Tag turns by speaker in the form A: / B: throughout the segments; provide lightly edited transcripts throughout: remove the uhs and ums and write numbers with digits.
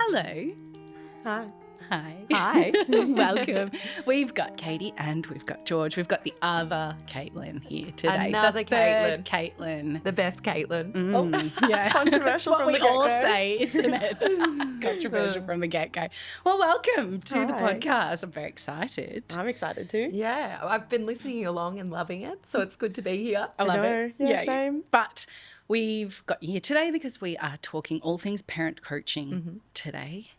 A: Hello.
B: Hi.
A: Hi.
B: Hi.
A: Welcome. We've got Caity and we've got George. We've got the other Caitlin here today.
B: Another
A: the third Caitlin.
B: The best Caitlin.
A: Yeah.
B: Controversial
A: That's what
B: from
A: we
B: the
A: all
B: get-go.
A: say, isn't it? Controversial from the get-go. Well, welcome to the
B: Hi.
A: podcast. I'm very excited.
B: I'm excited too.
C: Yeah, I've been listening along and loving it, so it's good to be here.
A: I love
B: know.
A: it.
B: Yeah, same.
A: But we've got you here today because we are talking all things parent coaching today.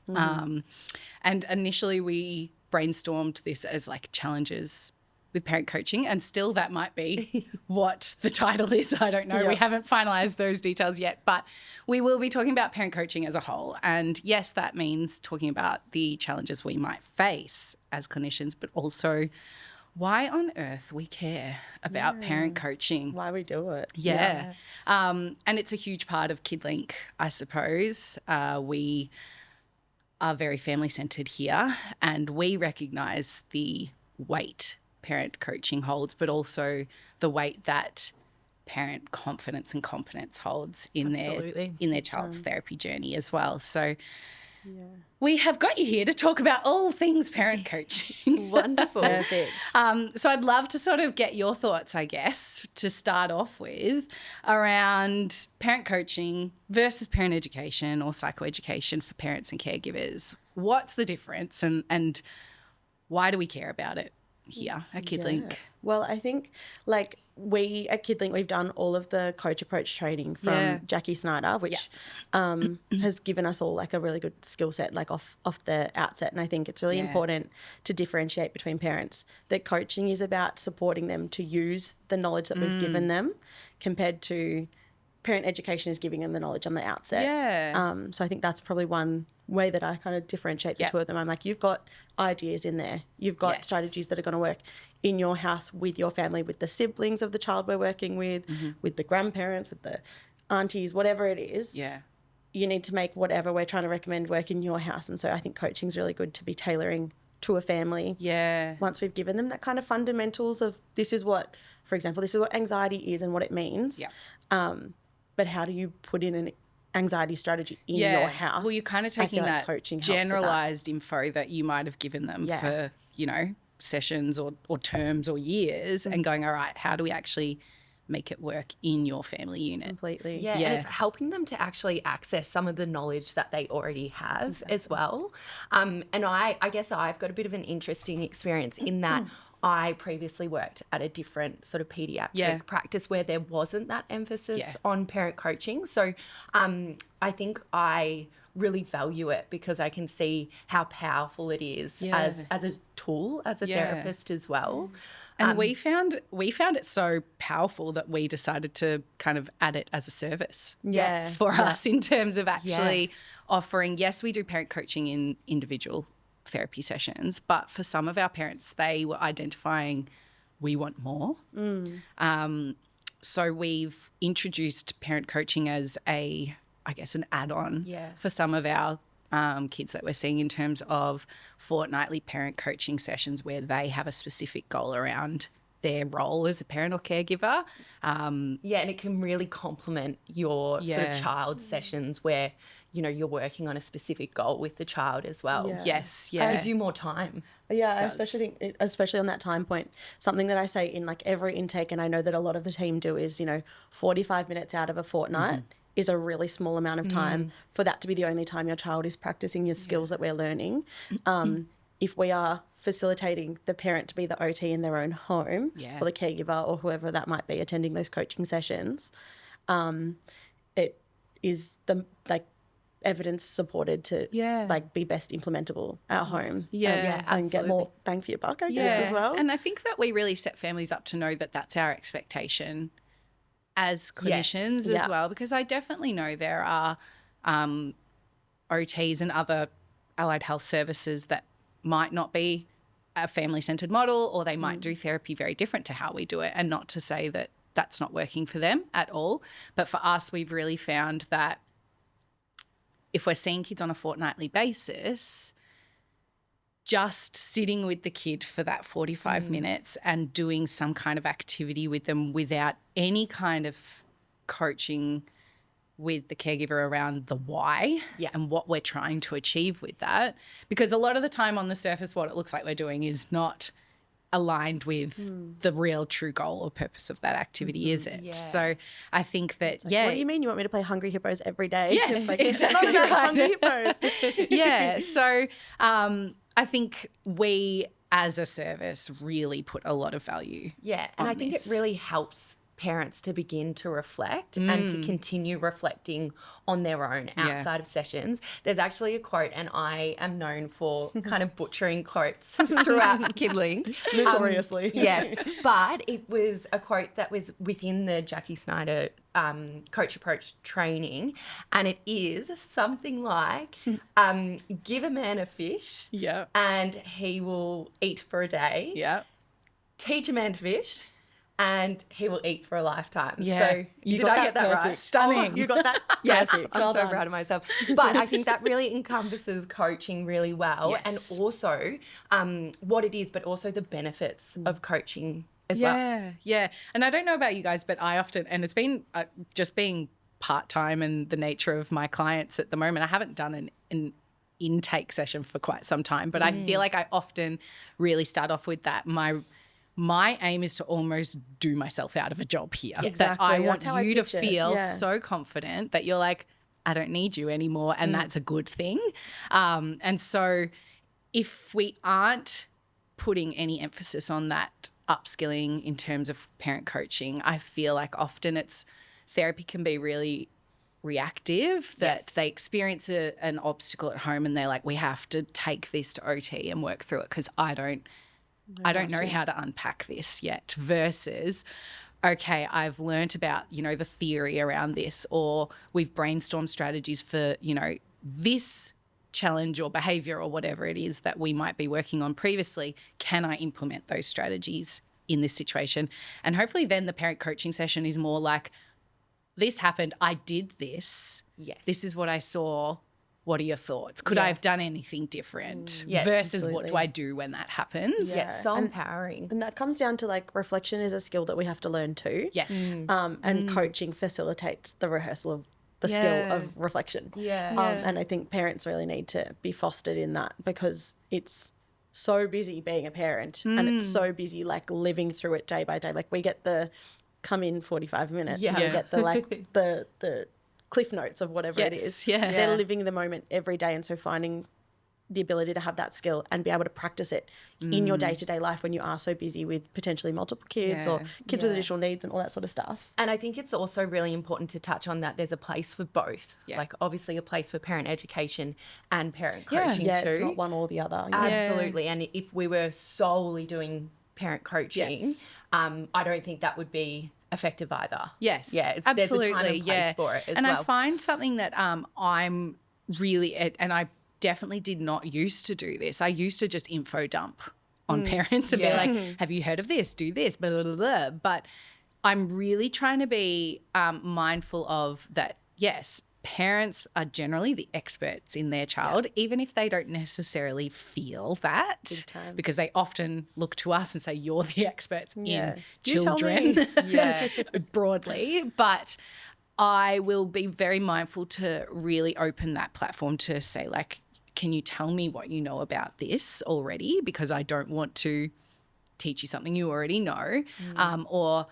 A: And initially we brainstormed this as like challenges with parent coaching, and still that might be what the title is. I don't know.
B: Yeah.
A: We haven't finalised those details yet, but we will be talking about parent coaching as a whole. And yes, that means talking about the challenges we might face as clinicians, but also why on earth we care about parent coaching.
B: Why we do it.
A: Yeah. And it's a huge part of Kid Link, I suppose. We are very family-centred here, and we recognise the weight parent coaching holds, but also the weight that parent confidence and competence holds in their child's therapy journey as well. So we have got you here to talk about all things parent coaching.
C: Wonderful.
B: Perfect.
A: So I'd love to sort of get your thoughts, I guess, to start off with around parent coaching versus parent education or psychoeducation for parents and caregivers. What's the difference and why do we care about it here at Kid Link?
B: Well, I think like we at Kid Link, we've done all of the coach approach training from Jackie Snyder, which has given us all like a really good skill set like off the outset. And I think it's really important to differentiate between parents that coaching is about supporting them to use the knowledge that we've given them, compared to parent education is giving them the knowledge on the outset.
A: Yeah.
B: So I think that's probably one way that I kind of differentiate the two of them. I'm like, you've got ideas in there. You've got strategies that are going to work in your house with your family, with the siblings of the child we're working with the grandparents, with the aunties, whatever it is.
A: Yeah.
B: You need to make whatever we're trying to recommend work in your house. And so I think coaching is really good to be tailoring to a family.
A: Yeah.
B: Once we've given them that kind of fundamentals of this is what, for example, this is what anxiety is and what it means.
A: Yeah.
B: But how do you put in an anxiety strategy in your house?
A: Well, you're kind of
B: I feel
A: taking
B: like
A: that
B: coaching helps with that.
A: generalised info that you might have given them for, sessions or terms or years and going, all right, how do we actually make it work in your family unit?
B: Completely.
C: Yeah, and it's helping them to actually access some of the knowledge that they already have as well. And I guess I've got a bit of an interesting experience in that I previously worked at a different sort of pediatric practice where there wasn't that emphasis on parent coaching. So I think I really value it because I can see how powerful it is as a tool, as a therapist as well.
A: And we found it so powerful that we decided to kind of add it as a service for us in terms of actually offering, yes, we do parent coaching in individual therapy sessions, but for some of our parents, they were identifying we want more. So we've introduced parent coaching as an add-on for some of our kids that we're seeing in terms of fortnightly parent coaching sessions where they have a specific goal around their role as a parent or caregiver.
C: And it can really complement your sort of child sessions where, you're working on a specific goal with the child as well.
A: Yes,
C: It gives you more time.
B: Yeah, I especially think, especially on that time point, something that I say in like every intake, and I know that a lot of the team do is, 45 minutes out of a fortnight is a really small amount of time for that to be the only time your child is practicing your skills that we're learning. If we are facilitating the parent to be the OT in their own home or the caregiver or whoever that might be attending those coaching sessions, it is the evidence supported to be best implementable at home and get more bang for your buck, I guess, as well.
A: And I think that we really set families up to know that that's our expectation as clinicians as well, because I definitely know there are OTs and other allied health services that might not be a family-centred model, or they might do therapy very different to how we do it, and not to say that that's not working for them at all. But for us, we've really found that if we're seeing kids on a fortnightly basis, just sitting with the kid for that 45 minutes and doing some kind of activity with them without any kind of coaching with the caregiver around the why and what we're trying to achieve with that. Because a lot of the time on the surface, what it looks like we're doing is not aligned with the real true goal or purpose of that activity, is it?
C: Yeah.
A: So I think that,
B: What do you mean you want me to play Hungry Hippos every day?
A: Yes,
B: Like,
A: exactly
B: it's not about
A: right.
B: Hungry Hippos.
A: yeah. So I think we as a service really put a lot of value.
C: Yeah, and
A: on
C: I think
A: this.
C: it really helps parents to begin to reflect and to continue reflecting on their own outside of sessions. There's actually a quote, and I am known for kind of butchering quotes throughout Kid Link.
B: Notoriously.
C: Yes, but it was a quote that was within the Jackie Snyder Coach Approach training, and it is something like, give a man a fish and he will eat for a day.
A: Yeah.
C: Teach a man to fish and he will eat for a lifetime.
A: Yeah.
C: So
B: You
C: did
B: got
C: I
B: that
C: get that right?
B: perfect.
A: Stunning.
B: You got that?
C: Yes,
B: Perfect.
C: I'm
B: Well
C: so
B: done.
C: proud of myself. But I think that really encompasses coaching really well,
A: Yes.
C: and also what it is, but also the benefits of coaching as well.
A: Yeah. And I don't know about you guys, but I often, and it's been just being part-time and the nature of my clients at the moment, I haven't done an intake session for quite some time, but I feel like I often really start off with that. My aim is to almost do myself out of a job here.
B: Exactly.
A: That I want
B: That's how I
A: you to
B: picture it.
A: feel
B: Yeah.
A: so confident that you're like, I don't need you anymore, and that's a good thing. And so if we aren't putting any emphasis on that upskilling in terms of parent coaching, I feel like often therapy can be really reactive, that they experience an obstacle at home and they're like, we have to take this to OT and work through it because I don't know how to unpack this yet, versus, okay, I've learnt about, the theory around this, or we've brainstormed strategies for, this challenge or behavior or whatever it is that we might be working on previously. Can I implement those strategies in this situation? And hopefully then the parent coaching session is more like, this happened, I did this.
C: Yes.
A: This is what I saw. What are your thoughts? Could I have done anything different?
C: Yes,
A: versus
B: absolutely.
A: what do I do when that happens?
C: Yeah, it's so empowering.
B: And that comes down to like reflection is a skill that we have to learn too.
A: Yes.
B: And coaching facilitates the rehearsal of the skill of reflection. And I think parents really need to be fostered in that, because it's so busy being a parent and it's so busy like living through it day by day. Like we get the come in 45 minutes and we get the like the cliff notes of whatever it is.
A: Yeah.
B: They're living the moment every day, and so finding the ability to have that skill and be able to practice it in your day-to-day life when you are so busy with potentially multiple kids or kids with additional needs and all that sort of stuff.
C: And I think it's also really important to touch on that there's a place for both. Like obviously a place for parent education and parent coaching too.
B: It's not one or the other.
C: Absolutely. And if we were solely doing parent coaching, I don't think that would be effective either.
A: Yes.
C: Yeah.
A: Absolutely.
C: There's a time and place for it as
A: and
C: well.
A: I find something that I'm really, and I definitely did not used to do this. I used to just info dump on parents and be like, have you heard of this? Do this, blah, blah, blah, blah. But I'm really trying to be mindful of that, yes, parents are generally the experts in their child, even if they don't necessarily feel that, because they often look to us and say, you're the experts in children broadly. But I will be very mindful to really open that platform to say, like, can you tell me what you know about this already? Because I don't want to teach you something you already know. Or,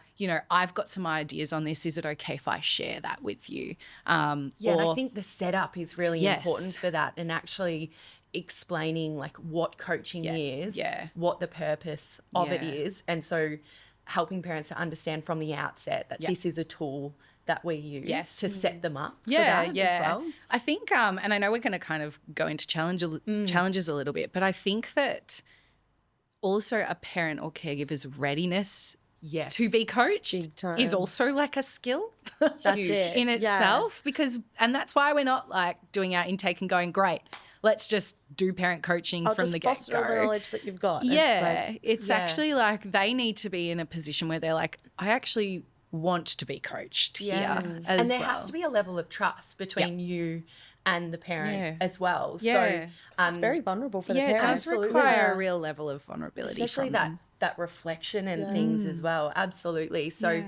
A: I've got some ideas on this. Is it okay if I share that with you?
C: And I think the setup is really important for that, and actually explaining like what coaching is, what the purpose of it is. And so helping parents to understand from the outset that this is a tool that we use to set them up for that as well.
A: I think, and I know we're going to kind of go into challenges a little bit, but I think that also a parent or caregiver's readiness to be coached is also like a skill in itself, and that's why we're not like doing our intake and going, great, let's just do parent coaching from the get-go.
B: Foster all the knowledge that you've got.
A: It's actually like they need to be in a position where they're like, I actually want to be coached here as
C: and there
A: well.
C: has to be a level of trust between you and the parent as well. So
B: it's very vulnerable for the parent.
A: It does require a real level of vulnerability,
C: especially
A: from
C: that reflection and things as well. Absolutely. So,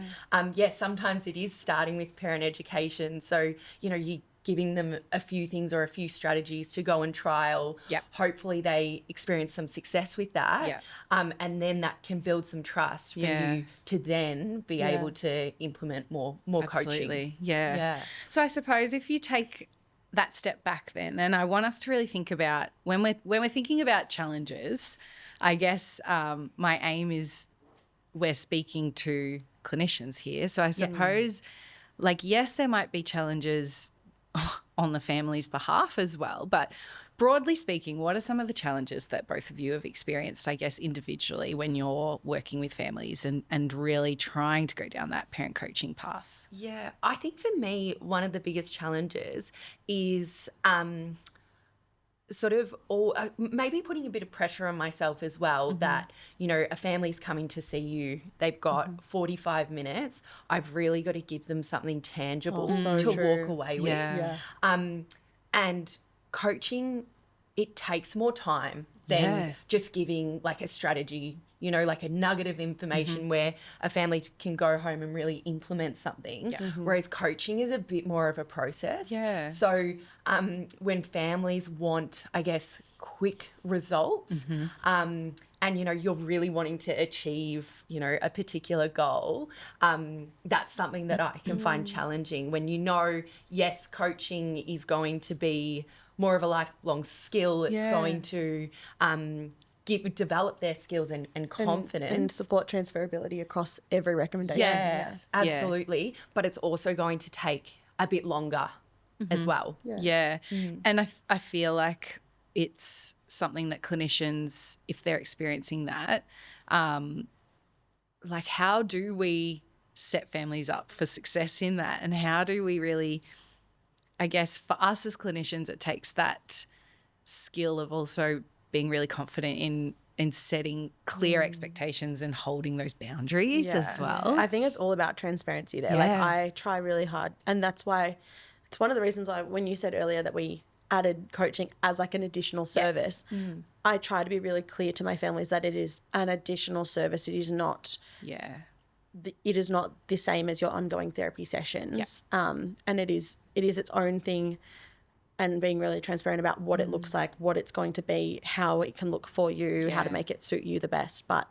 C: yes, sometimes it is starting with parent education. So, you know, you giving them a few things or a few strategies to go and trial.
A: Yep.
C: Hopefully they experience some success with that.
A: Yep.
C: And then that can build some trust for you to then be able to implement more coaching.
A: Absolutely. Yeah.
C: Yeah.
A: So I suppose if you take that step back then, and I want us to really think about when we're thinking about challenges, I guess my aim is we're speaking to clinicians here. So I suppose like, yes, there might be challenges on the family's behalf as well, but broadly speaking, what are some of the challenges that both of you have experienced, I guess, individually when you're working with families and really trying to go down that parent coaching path?
C: Yeah, I think for me, one of the biggest challenges is sort of maybe putting a bit of pressure on myself as well, that, you know, a family's coming to see you, they've got 45 minutes, I've really got to give them something tangible to walk away with. And coaching, it takes more time than just giving like a strategy, you know, like a nugget of information where a family can go home and really implement something. Whereas coaching is a bit more of a process. So when families want, I guess, quick results, and, you know, you're really wanting to achieve, you know, a particular goal, that's something that I can find challenging when, you know, yes, coaching is going to be more of a lifelong skill. It's going to develop their skills and confidence.
B: And support transferability across every recommendation.
C: Yes, absolutely. But it's also going to take a bit longer as well.
A: And I feel like it's something that clinicians, if they're experiencing that, like how do we set families up for success in that? And how do we really, I guess for us as clinicians, it takes that skill of also being really confident in setting clear expectations and holding those boundaries as well.
B: I think it's all about transparency there. Like I try really hard, and that's why it's one of the reasons why when you said earlier that we added coaching as like an additional service, I try to be really clear to my families that it is an additional service. It is not it is not the same as your ongoing therapy sessions. And it is its own thing, and being really transparent about what it looks like, what it's going to be, how it can look for you, how to make it suit you the best. But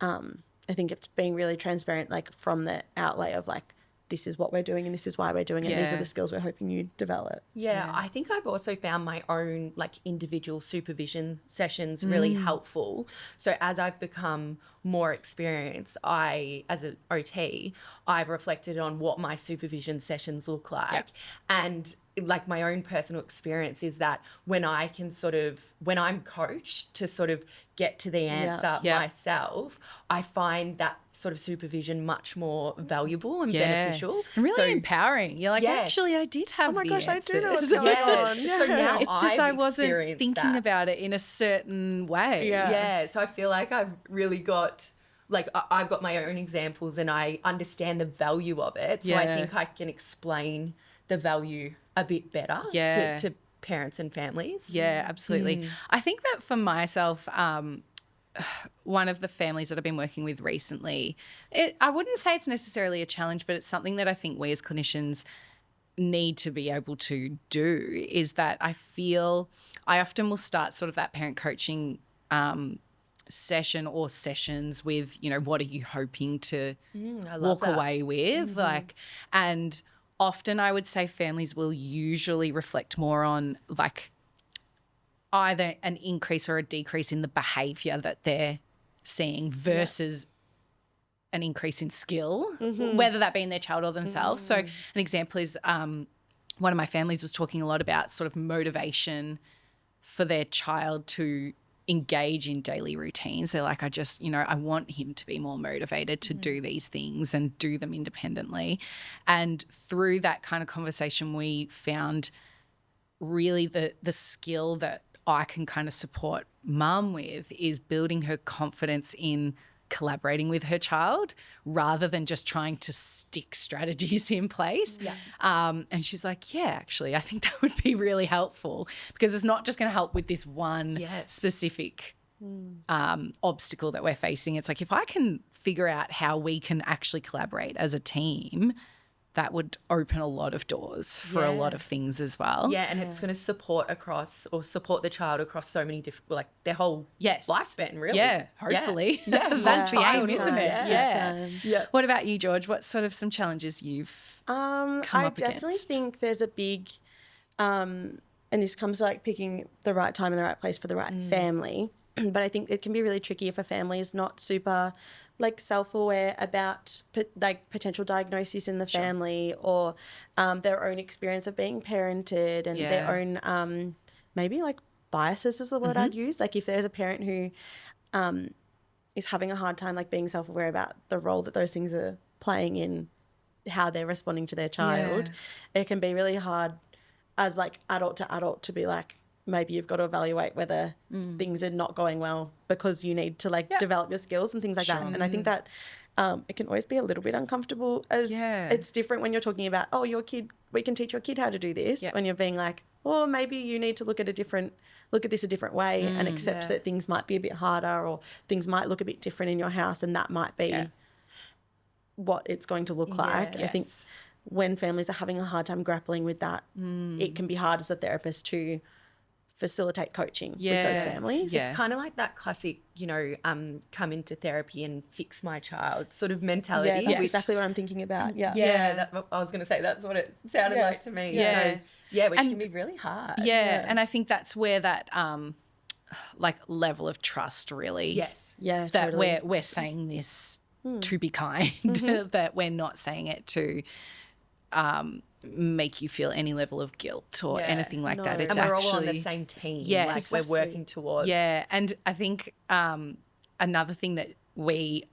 B: I think it's being really transparent, like from the outlay of like, this is what we're doing and this is why we're doing it. These are the skills we're hoping you develop.
C: I think I've also found my own like individual supervision sessions really helpful. So as I've become more experienced, as an OT, I've reflected on what my supervision sessions look like. And like my own personal experience is that when I'm coached to sort of get to the answer myself, I find that sort of supervision much more valuable and beneficial.
A: And really empowering. You're like, actually, I did have the answers.
B: I do know what's going on.
C: So now
A: it's just I wasn't
C: experienced
A: thinking about it in a certain way.
C: So I feel like I've really got, like, I've got my own examples and I understand the value of it. So I think I can explain the value a bit better to parents and families.
A: Yeah, absolutely. I think that for myself, one of the families that I've been working with recently, I wouldn't say it's necessarily a challenge, but it's something that I think we as clinicians need to be able to do, is that I feel I often will start sort of that parent coaching session or sessions with, you know, what are you hoping to walk away with? Like, and often I would say families will usually reflect more on like either an increase or a decrease in the behaviour that they're seeing versus an increase in skill, whether that be in their child or themselves. So an example is one of my families was talking a lot about sort of motivation for their child to engage in daily routines. They're like, I want him to be more motivated to do these things and do them independently. And through that kind of conversation, we found really the skill that I can kind of support mum with is building her confidence in collaborating with her child rather than just trying to stick strategies in place. And she's like, actually, I think that would be really helpful because it's not just going to help with this one specific obstacle that we're facing. It's like if I can figure out how we can actually collaborate as a team, that would open a lot of doors for a lot of things as well.
C: Yeah, and it's going to support the child across so many different, like their whole lifespan, really.
A: Yeah, hopefully.
C: Yeah.
A: That's the aim,
C: Childhood.
A: isn't it?
C: Yeah.
A: What about you, George? What sort of some challenges you've come up
B: definitely
A: against?
B: think there's a big, and this comes to like picking the right time and the right place for the right family. But I think it can be really tricky if a family is not super like self-aware about like potential diagnoses in the family or their own experience of being parented and their own maybe like biases is the word I'd use. Like if there's a parent who is having a hard time like being self-aware about the role that those things are playing in how they're responding to their child, it can be really hard as like adult to adult to be like, maybe you've got to evaluate whether things are not going well because you need to like develop your skills and things like that. And I think that it can always be a little bit uncomfortable as it's different when you're talking about, oh, your kid, we can teach your kid how to do this, when you're being like, oh, maybe you need to look at this a different way and accept that things might be a bit harder or things might look a bit different in your house, and that might be what it's going to look like. I think when families are having a hard time grappling with that, it can be hard as a therapist to facilitate coaching with those families.
C: It's kind of like that classic, come into therapy and fix my child sort of mentality.
B: Yeah, that's exactly what I'm thinking about. Yeah.
C: I was going to say that's what it sounded like to me.
A: Yeah.
C: So, which can be really hard.
A: Yeah, and I think that's where that like level of trust really.
C: Yes.
B: Yeah,
A: that
B: totally.
A: we're saying this to be kind, that we're not saying it to make you feel any level of guilt or anything like that. It's
C: and we're
A: actually
C: all on the same team.
A: Yes.
C: Like we're working towards.
A: Yeah, and I think another thing that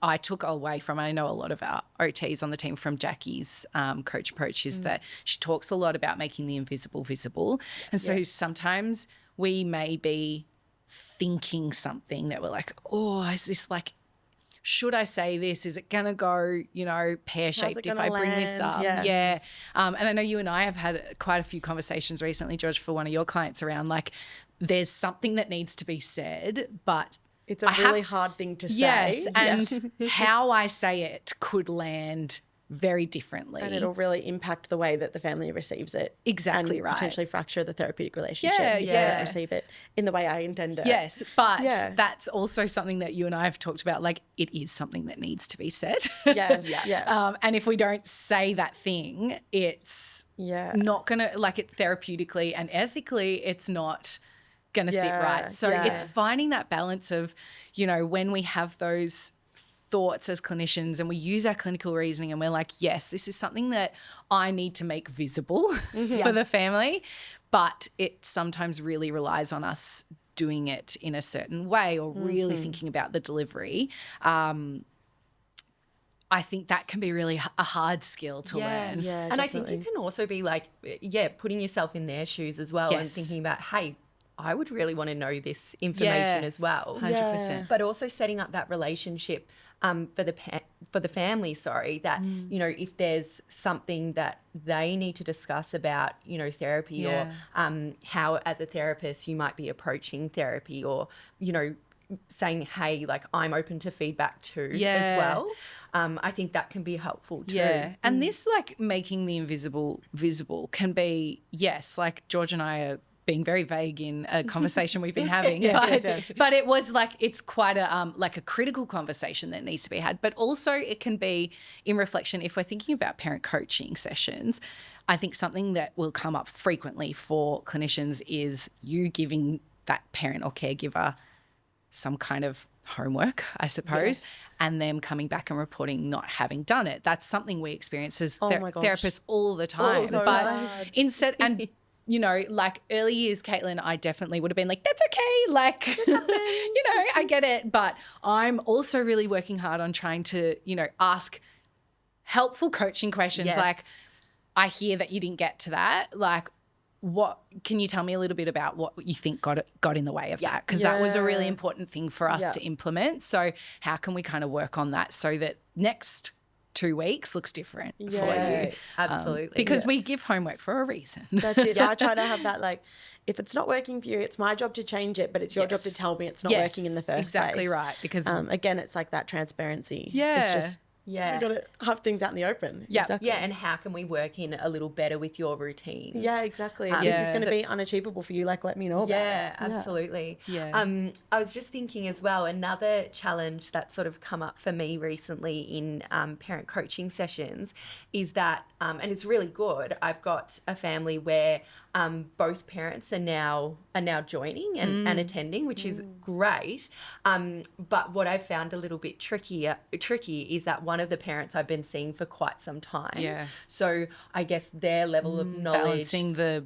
A: I took away from, I know a lot of our OTs on the team from Jackie's coach approach is that she talks a lot about making the invisible visible. And so sometimes we may be thinking something that we're like, oh, is this like, should I say this? Is it going to go, pear-shaped if I bring this up? Yeah. And I know you and I have had quite a few conversations recently, George, for one of your clients around like there's something that needs to be said, but
B: it's a really hard thing to say.
A: Yes, and how I say it could land very differently.
B: And it'll really impact the way that the family receives it.
A: Exactly
B: and
A: right.
B: potentially fracture the therapeutic relationship if they don't receive it in the way I intend it.
A: Yes, but that's also something that you and I have talked about, like it is something that needs to be said.
B: Yes, yes.
A: And if we don't say that thing, it's not going to, like it therapeutically and ethically, it's not going to sit right. So it's finding that balance of, when we have those thoughts as clinicians and we use our clinical reasoning and we're like, yes, this is something that I need to make visible for the family, but it sometimes really relies on us doing it in a certain way or really thinking about the delivery. I think that can be really a hard skill to learn.
B: Yeah,
C: and I think you can also be like, putting yourself in their shoes as well and thinking about, hey, I would really want to know this information as well.
A: 100%.
C: But also setting up that relationship for the family, that, if there's something that they need to discuss about, therapy or how as a therapist you might be approaching therapy or, saying, hey, like I'm open to feedback too as well. I think that can be helpful too.
A: Yeah. And this like making the invisible visible can be, like George and I are being very vague in a conversation we've been having, but it was like it's quite a like a critical conversation that needs to be had. But also it can be in reflection if we're thinking about parent coaching sessions. I think something that will come up frequently for clinicians is you giving that parent or caregiver some kind of homework, I suppose, and them coming back and reporting not having done it. That's something we experience as therapists all the time. Instead, and like early years, Caitlin, I definitely would have been like, that's okay. Like, I get it. But I'm also really working hard on trying to, ask helpful coaching questions. Like, I hear that you didn't get to that. Like, what can you tell me a little bit about what you think got in the way of that? Because that was a really important thing for us to implement. So how can we kind of work on that so that next 2 weeks looks different for
B: Yeah,
A: you.
C: absolutely.
A: Because we give homework for a reason.
B: That's it. I try to have that, like, if it's not working for you, it's my job to change it, but it's your job to tell me it's not working in the first
A: exactly
B: place.
A: right. Because
B: again, it's like that transparency.
A: Yeah.
B: It's just you got to have things out in the open.
A: Yeah.
B: Exactly.
C: Yeah, and how can we work in a little better with your routine?
B: Yeah, exactly. If this is going to be unachievable for you, like, let me know about it.
C: Yeah, absolutely.
A: Yeah.
C: I was just thinking as well, another challenge that's sort of come up for me recently in parent coaching sessions is that, and it's really good, I've got a family where both parents are now joining and attending, which is great. But what I've found a little bit tricky is that one of the parents I've been seeing for quite some time.
A: Yeah.
C: So I guess their level of knowledge,
A: balancing the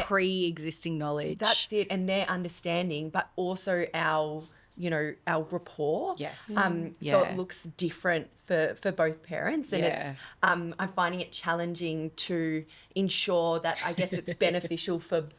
A: pre-existing knowledge.
C: that's it, and their understanding, but also our rapport.
A: Yes.
C: So it looks different for both parents, and
A: Yeah.
C: it's I'm finding it challenging to ensure that I guess it's beneficial for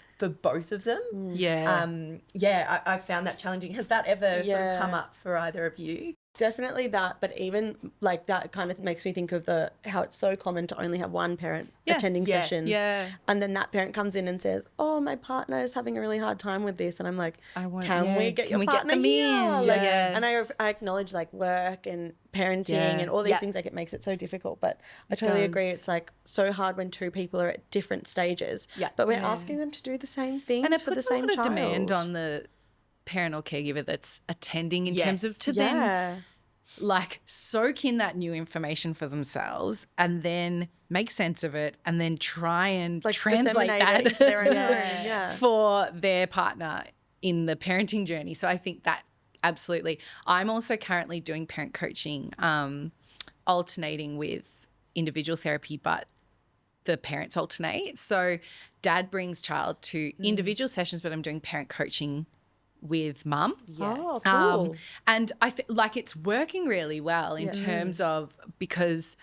C: both of them. I found that challenging. Has that ever sort of come up for either of you?
B: Definitely that, but even like that kind of makes me think of how it's so common to only have one parent attending sessions.
A: Yeah.
B: And then that parent comes in and says, "Oh, my partner is having a really hard time with this," and I'm like, "Can we get your partner here?" Like, and I acknowledge like work and parenting and all these things. Like, it makes it so difficult, but I totally agree. It's like so hard when 2 people are at different stages. But we're asking them to do the same things
A: And it
B: for the
A: puts
B: same
A: a lot
B: child.
A: of demand on the parent or caregiver that's attending in terms of to then like soak in that new information for themselves and then make sense of it and then try and like translate that
B: into their own
A: for their partner in the parenting journey. So I think that absolutely. I'm also currently doing parent coaching, alternating with individual therapy, but the parents alternate. So dad brings child to individual sessions, but I'm doing parent coaching with mum.
B: Yes. Oh, cool.
A: And I think like it's working really well in terms of, because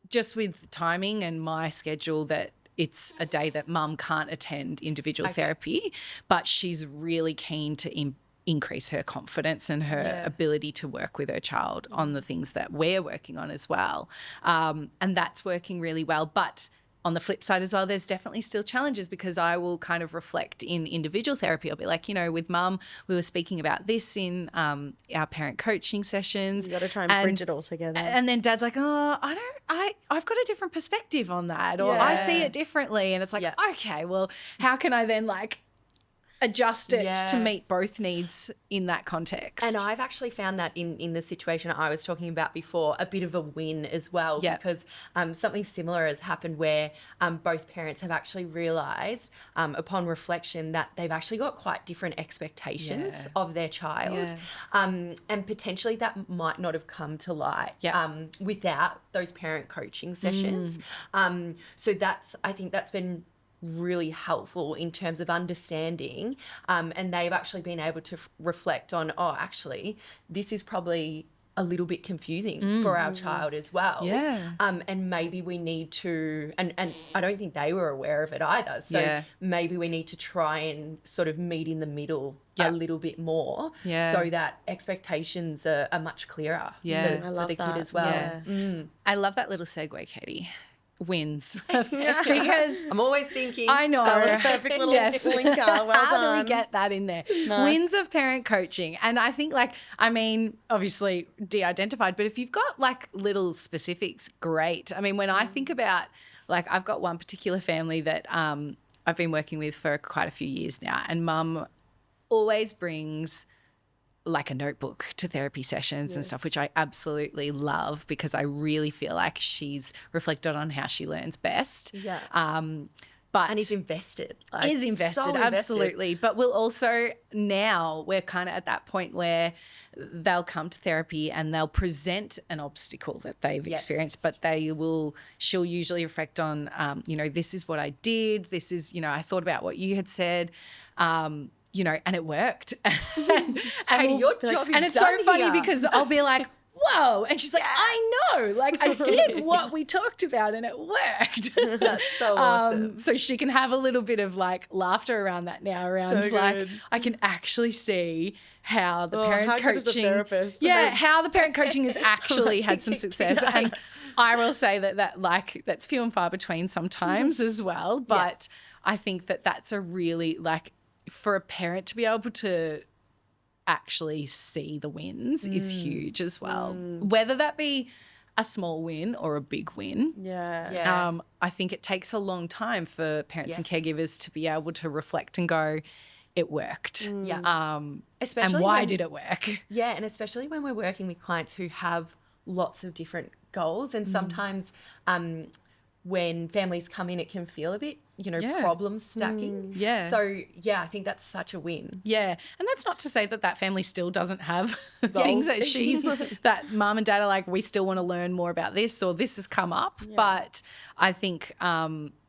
A: just with timing and my schedule, that it's a day that mum can't attend individual therapy, but she's really keen to increase her confidence and her ability to work with her child on the things that we're working on as well. And that's working really well. But on the flip side as well, there's definitely still challenges, because I will kind of reflect in individual therapy. I'll be like, with mum, we were speaking about this in our parent coaching sessions.
B: You got to try and bridge it all together.
A: And then dad's like, oh, I've got a different perspective on that, or I see it differently. And it's like, okay, well, how can I then like adjust it to meet both needs in that context?
C: And I've actually found that in the situation I was talking about before, a bit of a win as well, because something similar has happened where both parents have actually realised upon reflection that they've actually got quite different expectations of their child, and potentially that might not have come to light without those parent coaching sessions. So I think that's been really helpful in terms of understanding, and they've actually been able to reflect on, actually this is probably a little bit confusing for our child as well, and maybe we need to, and I don't think they were aware of it either, so maybe we need to try and sort of meet in the middle a little bit more, so that expectations are much clearer for the kid as well.
A: I love that little segue, Caity. Wins. Because
C: I'm always thinking,
A: I know.
B: That was a perfect little linker. Well
A: How
B: done.
A: do we get that in there?
B: Nice.
A: Wins of parent coaching. And I think obviously de-identified, but if you've got like little specifics, great. I mean, when I think about, like, I've got one particular family that I've been working with for quite a few years now, and mum always brings like a notebook to therapy sessions and stuff, which I absolutely love, because I really feel like she's reflected on how she learns best.
C: And is invested.
A: Absolutely. But we'll also, now we're kind of at that point where they'll come to therapy and they'll present an obstacle that they've experienced, but she'll usually reflect on, this is what I did. This is, I thought about what you had said. And it worked. and
C: your job is
A: and it's
C: done
A: so funny
C: here.
A: because I'll be like, whoa. And she's like, I know, like I did what we talked about and it worked.
C: That's so awesome.
A: So she can have a little bit of like laughter around that now, around
B: So
A: like,
B: good.
A: I can actually see how the parent
B: how good is a
A: coaching,
B: therapist?
A: how the parent coaching has actually had some
C: tick, tick,
A: success.
C: tick.
A: And I will say that like that's few and far between sometimes as well. But I think that that's a really like for a parent to be able to actually see the wins is huge as well. Whether that be a small win or a big win.
B: Yeah.
A: I think it takes a long time for parents and
C: Yes.
A: caregivers to be able to reflect and go, it worked.
C: Yeah.
A: And
C: Especially
A: why
C: when-
A: did it work?
C: Yeah, and especially when we're working with clients who have lots of different goals, and sometimes when families come in, it can feel a bit,
A: Yeah.
C: problem stacking.
A: Yeah.
C: So, yeah, I think that's such a win.
A: Yeah. And that's not to say that family still doesn't have things that that mum and dad are like, we still want to learn more about this or this has come up. But I think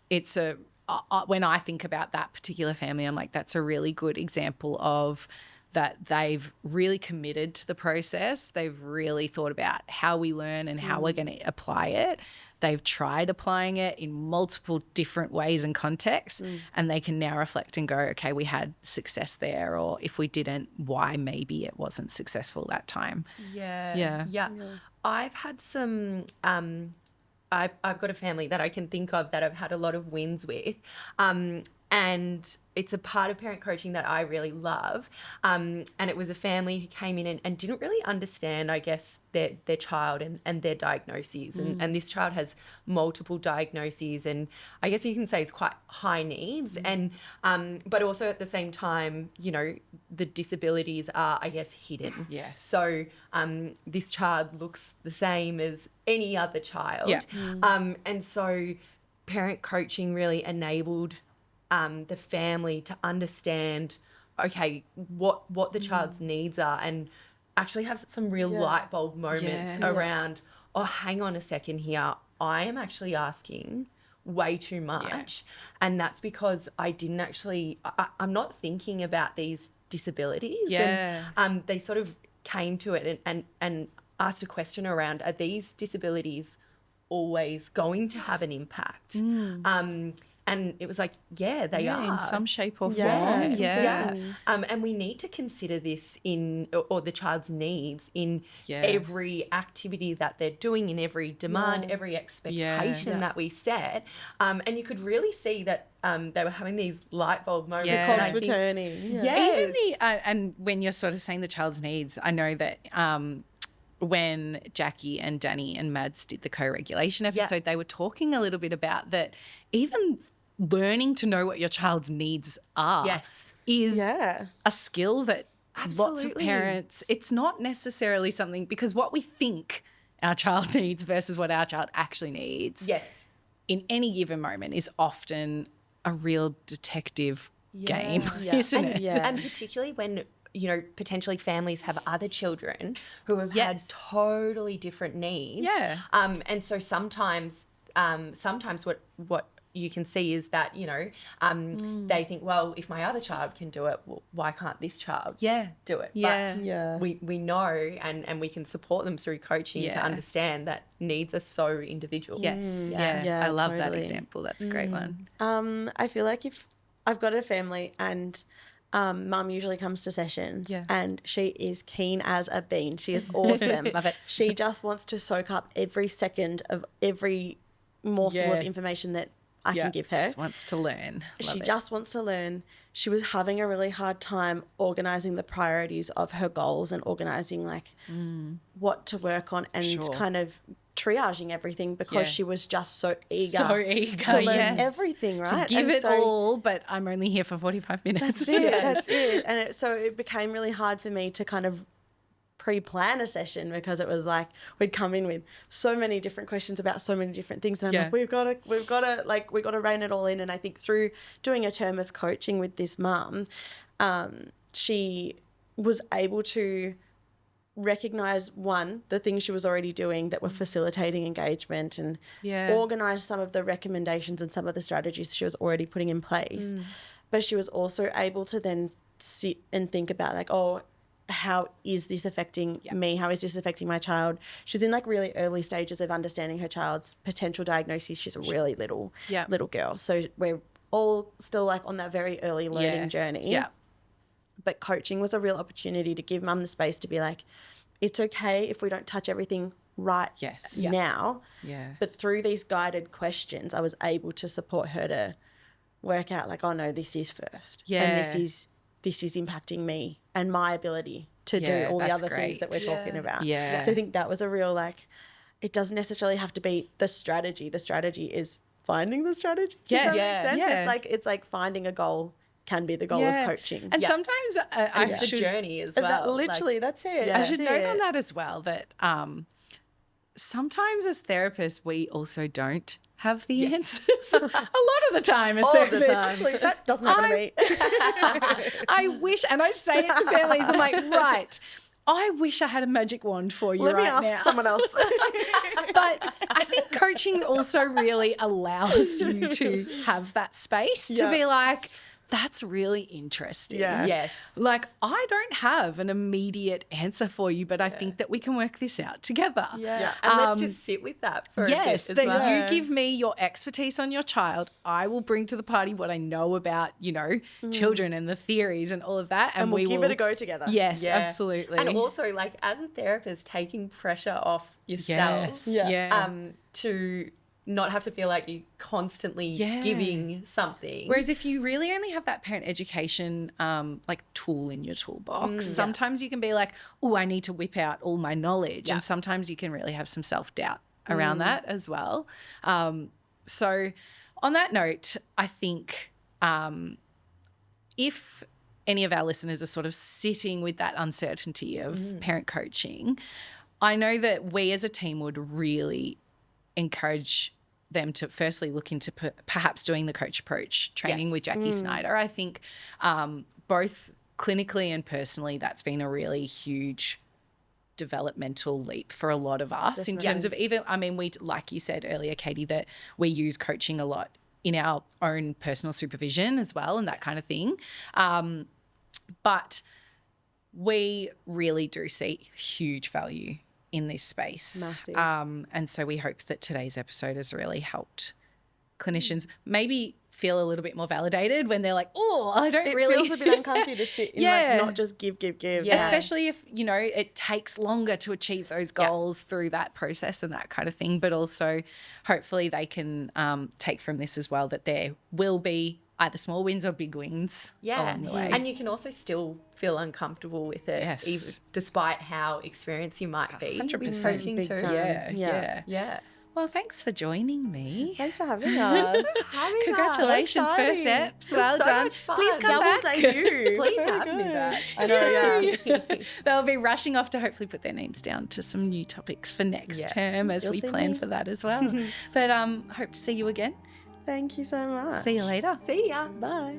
A: it's when I think about that particular family, I'm like, that's a really good example of that they've really committed to the process. They've really thought about how we learn and how we're going to apply it. They've tried applying it in multiple different ways and contexts, and they can now reflect and go, okay, we had success there, or if we didn't, why maybe it wasn't successful that time.
C: Yeah. I've had some I've got a family that I can think of that I've had a lot of wins with. And it's a part of parent coaching that I really love. And it was a family who came in and didn't really understand, I guess, their child and their diagnoses. And this child has multiple diagnoses and I guess you can say is quite high needs. And but also at the same time, the disabilities are, I guess, hidden.
A: Yes.
C: So this child looks the same as any other child.
A: Yeah.
C: And so parent coaching really enabled the family to understand, okay, what the child's needs are and actually have some real light bulb moments around, oh, hang on a second here. I am actually asking way too much. And that's because I didn't actually, I'm not thinking about these disabilities.
A: Yeah.
C: And they sort of came to it and asked a question around, are these disabilities always going to have an impact? And it was like, yeah, they are.
A: In some shape or form.
C: Yeah. And we need to consider this or the child's needs in every activity that they're doing, in every demand, every expectation that we set. And you could really see that they were having these light bulb moments.
A: Yeah.
C: And I
B: Cogs were
C: think-
B: turning.
C: Yes.
A: Even and when you're sort of saying the child's needs, I know that when Jackie and Danny and Mads did the co-regulation episode, they were talking a little bit about that even learning to know what your child's needs are is a skill that lots of
C: Absolutely.
A: parents, it's not necessarily something, because what we think our child needs versus what our child actually needs in any given moment is often a real detective game, isn't it?
C: And particularly when, potentially families have other children who have had totally different needs.
A: Yeah.
C: And so sometimes what you can see is that, they think, well, if my other child can do it, well, why can't this child do it?
A: Yeah.
C: But we know and we can support them through coaching to understand that needs are so individual.
A: Yes.
B: Yeah,
A: I love that
B: totally.
A: example. That's a great one.
B: I feel like if I've got a family and mum usually comes to sessions and she is keen as a bean. She is awesome.
A: Love it.
B: She just wants to soak up every second of every morsel of information that I can give her.
A: Just wants to learn.
B: She just wants to learn. She was having a really hard time organising the priorities of her goals and organising what to work on and kind of triaging everything because she was just so eager to learn everything, right?
A: To give it all, but I'm only here for 45 minutes.
B: That's it. And so it became really hard for me to kind of pre-plan a session because it was like we'd come in with so many different questions about so many different things and I'm like we've got to rein it all in. And I think through doing a term of coaching with this mum, she was able to recognize the things she was already doing that were facilitating engagement and organize some of the recommendations and some of the strategies she was already putting in place. But she was also able to then sit and think about how is this affecting me? How is this affecting my child? She's in like really early stages of understanding her child's potential diagnosis. She's a really little girl. So we're all still like on that very early learning journey.
A: Yeah.
B: But coaching was a real opportunity to give mum the space to be like, it's okay if we don't touch everything right now.
A: Yeah.
B: But through these guided questions, I was able to support her to work out like, oh no, this is first.
A: Yeah.
B: And this is impacting me and my ability to do all the other things that we're talking about.
A: Yeah.
B: So I think that was a real like, it doesn't necessarily have to be the strategy. The strategy is finding the strategy.
A: Yeah.
B: It's like finding a goal can be the goal of coaching.
A: And sometimes
C: it's the journey as well.
B: That's it.
A: I should note on that as well that sometimes as therapists we also don't have the answers. A lot of the time as therapists.
B: Actually, that doesn't happen to me.
A: I wish, and I say it to families, I'm like, right, I wish I had a magic wand for you
B: Let me
A: now.
B: ask someone else.
A: But I think coaching also really allows you to have that space to be like, that's really interesting.
B: Yeah.
C: Yes.
A: Like, I don't have an immediate answer for you, but I think that we can work this out together.
C: Yeah. And let's just sit with that for a bit as
A: that
C: well.
A: you give me your expertise on your child. I will bring to the party what I know about, children and the theories and all of that. And
B: we'll give it a go together.
A: Yes, absolutely.
C: And also, like, as a therapist, taking pressure off yourself to not have to feel like you're constantly giving something.
A: Whereas if you really only have that parent education tool in your toolbox, sometimes you can be like, oh, I need to whip out all my knowledge. And sometimes you can really have some self-doubt around that as well. So on that note, I think if any of our listeners are sort of sitting with that uncertainty of parent coaching, I know that we as a team would really encourage them to firstly look into perhaps doing the coach approach training with Jackie Snyder. I think both clinically and personally that's been a really huge developmental leap for a lot of us in terms of even, we, like you said earlier, Caity, that we use coaching a lot in our own personal supervision as well and that kind of thing. But we really do see huge value in this space.
B: Massive.
A: And so we hope that today's episode has really helped clinicians maybe feel a little bit more validated when they're like, oh, I don't really.
B: It feels a bit uncomfy to sit in not just give.
A: Yeah. Especially if, it takes longer to achieve those goals through that process and that kind of thing. But also hopefully they can take from this as well that there will be either small wins or big wins along the way.
C: And you can also still feel uncomfortable with it, even despite how experienced you might be.
A: 100%.
C: With coaching
B: Big
C: too.
B: time.
C: Yeah.
A: Well, thanks for joining me.
B: Thanks for having us.
A: Congratulations, first steps. Well
C: so
A: done.
C: much fun.
A: Please come
B: Double
A: back.
B: debut.
C: Please have me back.
B: I know,
A: They'll be rushing off to hopefully put their names down to some new topics for next term as we plan for that as well. But hope to see you again.
B: Thank you so much.
A: See you later.
C: See ya.
B: Bye.